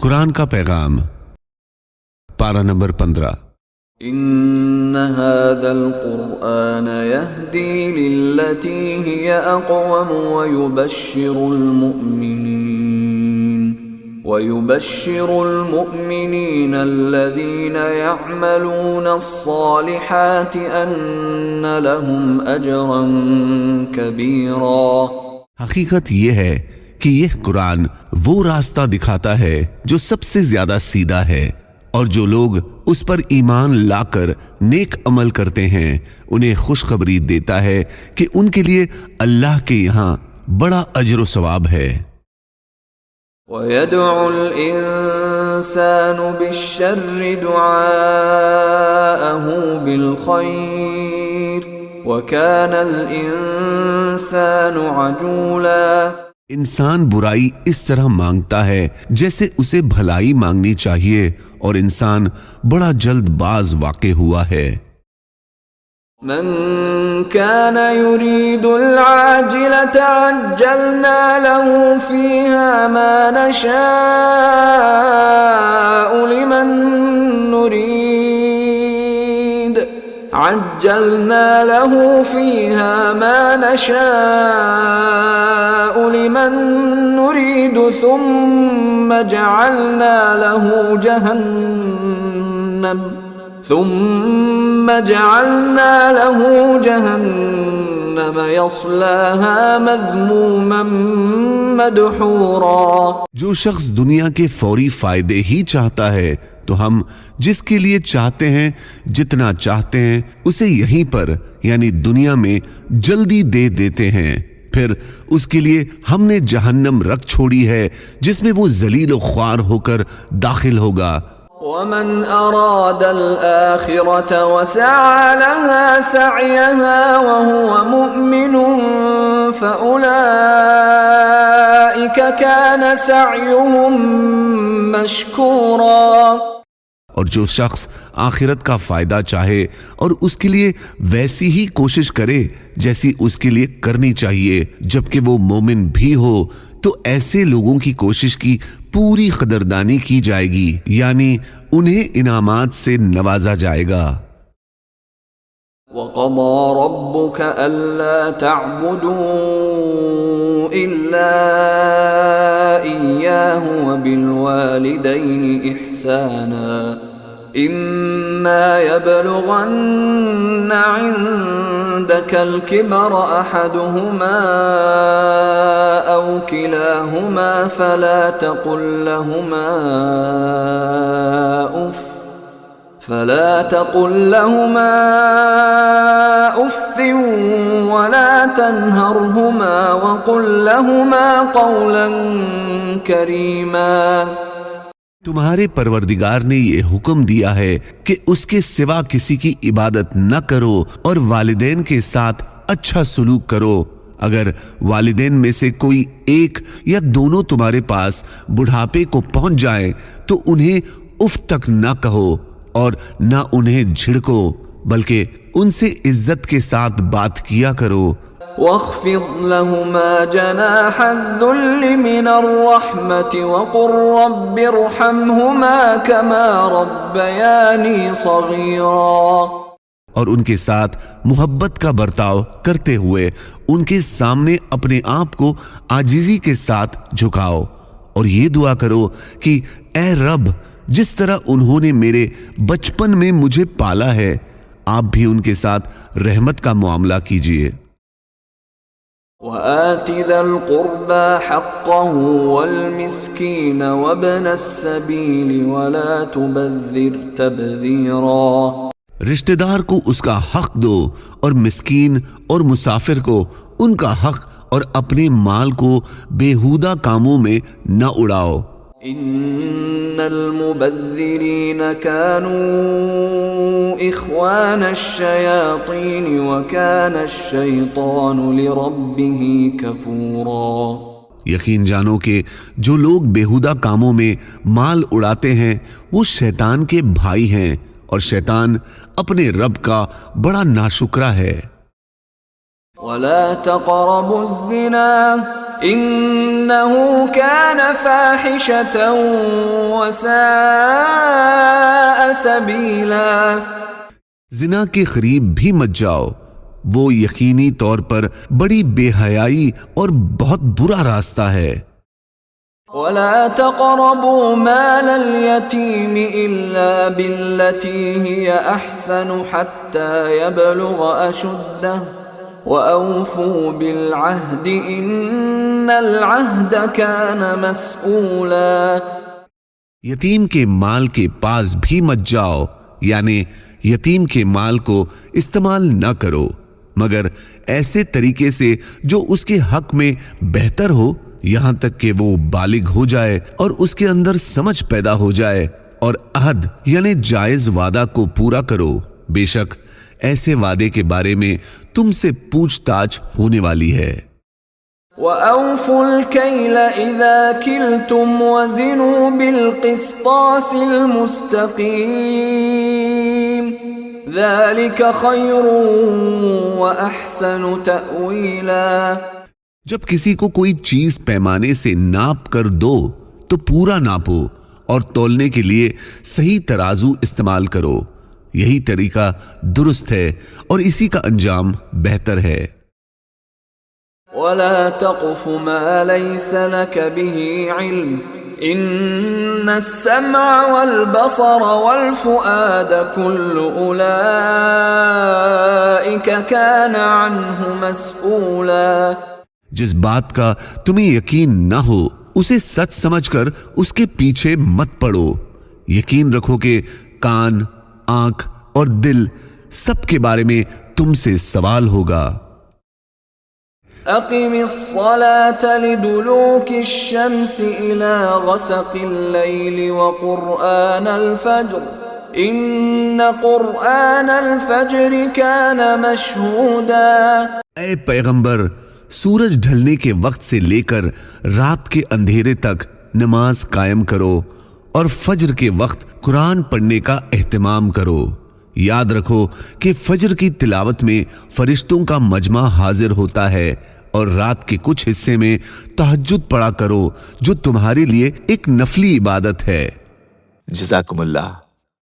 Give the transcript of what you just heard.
قرآن کا پیغام، پارہ نمبر 15۔ ان هذا القرآن يهدي للتي هي اقوم ويبشر المؤمنين الذين يعملون الصالحات ان لهم اجرا كبيرا۔ حقیقت یہ ہے کہ یہ قرآن وہ راستہ دکھاتا ہے جو سب سے زیادہ سیدھا ہے، اور جو لوگ اس پر ایمان لا کر نیک عمل کرتے ہیں انہیں خوشخبری دیتا ہے کہ ان کے لیے اللہ کے یہاں بڑا اجر و ثواب ہے۔ وَيَدْعُ الْإِنسَانُ بِالشَّرِّ دُعَاءَهُ بِالْخَيْرِ وَكَانَ الْإِنسَانُ عَجُولًا۔ انسان برائی اس طرح مانگتا ہے جیسے اسے بھلائی مانگنی چاہیے، اور انسان بڑا جلد باز واقع ہوا ہے۔ من كان يريد العاجلة عجلنا له فيها ما نشاء لمن نريد عجلنا له فيها ما نشاء لمن نريد ثم جعلنا له جهنم يصلاها مذموما مدحورا۔ جو شخص دنیا کے فوری فائدے ہی چاہتا ہے تو ہم جس کے لیے چاہتے ہیں جتنا چاہتے ہیں اسے یہیں پر یعنی دنیا میں جلدی دے دیتے ہیں، پھر اس کے لیے ہم نے جہنم رکھ چھوڑی ہے جس میں وہ ذلیل و خوار ہو کر داخل ہوگا۔ ومن اراد الآخرة وسعى لها سعيها وهو مؤمن فأولئك كان سعيهم مشكورا۔ اور جو شخص آخرت کا فائدہ چاہے اور اس کے لیے ویسی ہی کوشش کرے جیسی اس کے لیے کرنی چاہیے جبکہ وہ مومن بھی ہو، تو ایسے لوگوں کی کوشش کی پوری قدردانی کی جائے گی، یعنی انہیں انعامات سے نوازا جائے گا۔ وَقَضَى رَبُّكَ أَلَّا تَعْبُدُوا إِلَّا إِيَّاهُ وَبِالْوَالِدَيْنِ إِحْسَانًا إِمَّا يَبْلُغَنَّ عِندَكَ الْكِبَرَ أَحَدُهُمَا أَوْ كِلَاهُمَا فَلَا تَقُل لَّهُمَا أُفٍّ وَلَا تَنْهَرْهُمَا وَقُل لَّهُمَا قَوْلًا كَرِيمًا۔ تمہارے پروردگار نے یہ حکم دیا ہے کہ اس کے سوا کسی کی عبادت نہ کرو اور والدین کے ساتھ اچھا سلوک کرو۔ اگر والدین میں سے کوئی ایک یا دونوں تمہارے پاس بڑھاپے کو پہنچ جائیں تو انہیں اف تک نہ کہو اور نہ انہیں جھڑکو، بلکہ ان سے عزت کے ساتھ بات کیا کرو۔ وَاخْفِضْ لَهُمَا جَنَاحَ الذُّلِّ مِنَ الرَّحْمَةِ وَقُلْ رَبِّ ارْحَمْهُمَا كَمَا رَبَّيَانِي صَغِيرًا۔ اور ان کے ساتھ محبت کا برتاؤ کرتے ہوئے ان کے سامنے اپنے آپ کو عاجزی کے ساتھ جھکاؤ، اور یہ دعا کرو کہ اے رب، جس طرح انہوں نے میرے بچپن میں مجھے پالا ہے آپ بھی ان کے ساتھ رحمت کا معاملہ کیجیے۔ وَآتِ ذَا الْقُرْبَى حَقَّهُ وَالْمِسْكِينَ وَابْنَ السَّبِيلِ وَلَا تُبَذِّرْ تَبْذِيرًا۔ رشتہ دار کو اس کا حق دو اور مسکین اور مسافر کو ان کا حق، اور اپنے مال کو بیہودہ کاموں میں نہ اڑاؤ۔ ان المبذرین كانوا اخوان الشیاطین وکان الشیطان لربه کفورا۔ یقین جانو کہ جو لوگ بیہودہ کاموں میں مال اڑاتے ہیں وہ شیطان کے بھائی ہیں، اور شیطان اپنے رب کا بڑا ناشکرا ہے۔ وَلَا تَقْرَبُوا الزِّنَا إنه كان فاحشة وساء سبيلا. زنا کے قریب بھی مت جاؤ، وہ یقینی طور پر بڑی بے حیائی اور بہت برا راستہ ہے۔ ولا تقربوا مال اليتيم إلا بالتي هي أحسن حتى يبلغ أشده وأوفوا بالعهد إن العهد كان مسؤولا. یتیم کے مال کے پاس بھی مت جاؤ، یعنی یتیم کے مال کو استعمال نہ کرو مگر ایسے طریقے سے جو اس کے حق میں بہتر ہو، یہاں تک کہ وہ بالغ ہو جائے اور اس کے اندر سمجھ پیدا ہو جائے، اور عہد یعنی جائز وعدہ کو پورا کرو، بے شک ایسے وعدے کے بارے میں تم سے پوچھ تاچھ ہونے والی ہے۔ وَأَوْفُوا الْكَيْلَ إِذَا كِلْتُمْ وَزِنُوا بِالْقِسْطَاسِ الْمُسْتَقِيمِ ذَلِكَ خَيْرٌ وَأَحْسَنُ تَأْوِيلًا. جب کسی کو کوئی چیز پیمانے سے ناپ کر دو تو پورا ناپو اور تولنے کے لیے صحیح ترازو استعمال کرو، یہی طریقہ درست ہے اور اسی کا انجام بہتر ہے۔ وَلَا تَقْفُ مَا لَيْسَ لَكَ بِهِ عِلْمٌ إِنَّ السَّمْعَ وَالْبَصَرَ وَالْفُؤَادَ كُلُّ أُولَئِكَ كَانَ عَنْهُ مسؤولا. جس بات کا تمہیں یقین نہ ہو اسے سچ سمجھ کر اس کے پیچھے مت پڑو، یقین رکھو کہ کان، آنکھ اور دل سب کے بارے میں تم سے سوال ہوگا۔ أقم الصلاة لدلوك الشمس إلى غسق الليل وقرآن الفجر إن قرآن الفجر كان مشهودا. اے پیغمبر، سورج ڈھلنے کے وقت سے لے کر رات کے اندھیرے تک نماز قائم کرو اور فجر کے وقت قرآن پڑھنے کا اہتمام کرو۔ یاد رکھو کہ فجر کی تلاوت میں فرشتوں کا مجمع حاضر ہوتا ہے، اور رات کے کچھ حصے میں تہجد پڑھا کرو جو تمہارے لیے ایک نفلی عبادت ہے۔ جزاکم اللہ۔